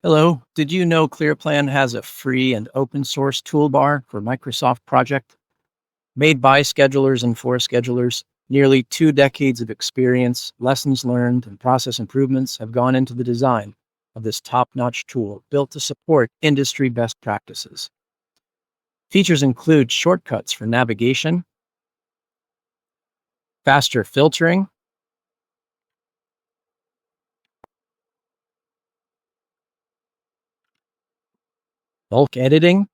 Hello, did you know ClearPlan has a free and open source toolbar for Microsoft Project? Made by schedulers and for schedulers, nearly 2 decades of experience, lessons learned, and process improvements have gone into the design of this top-notch tool built to support industry best practices. Features include shortcuts for navigation, faster filtering, bulk editing,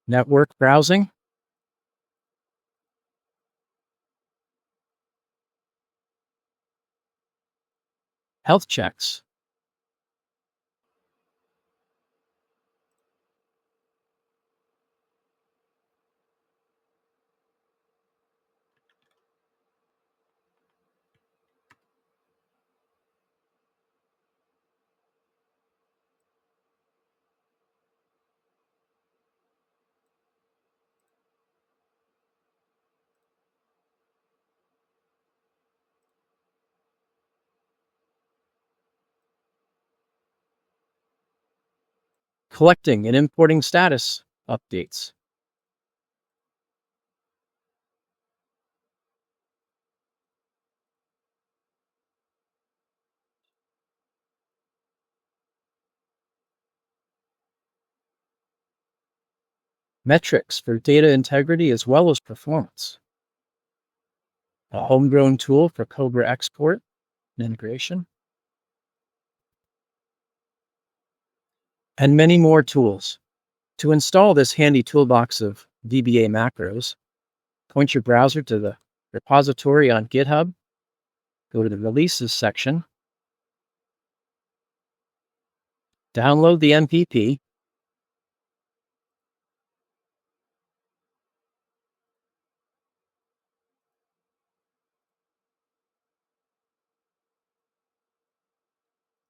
network browsing, health checks, collecting and importing status updates, metrics for data integrity as well as performance, a homegrown tool for Cobra export and integration, and many more tools. To install this handy toolbox of VBA macros, point your browser to the repository on GitHub, go to the Releases section, download the MPP,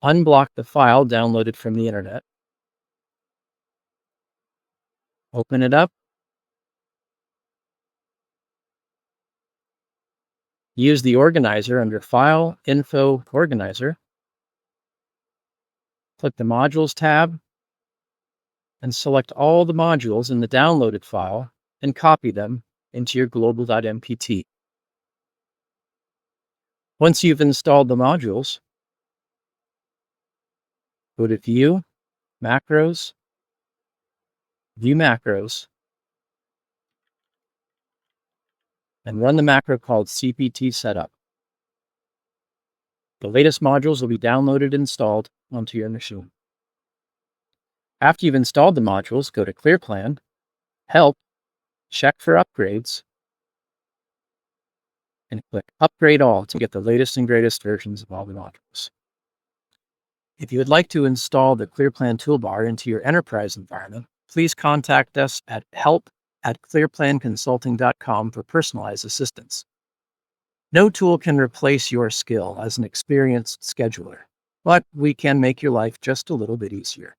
unblock the file downloaded from the internet, open it up, use the organizer under File, Info, Organizer, click the Modules tab, and select all the modules in the downloaded file and copy them into your global.mpt. Once you've installed the modules, go to View, Macros, View Macros, and run the macro called CPT Setup. The latest modules will be downloaded and installed onto your machine. After you've installed the modules, go to ClearPlan, Help, check for upgrades, and click Upgrade All to get the latest and greatest versions of all the modules. If you would like to install the ClearPlan Toolbar into your enterprise environment, please contact us at help@clearplanconsulting.com for personalized assistance. No tool can replace your skill as an experienced scheduler, but we can make your life just a little bit easier.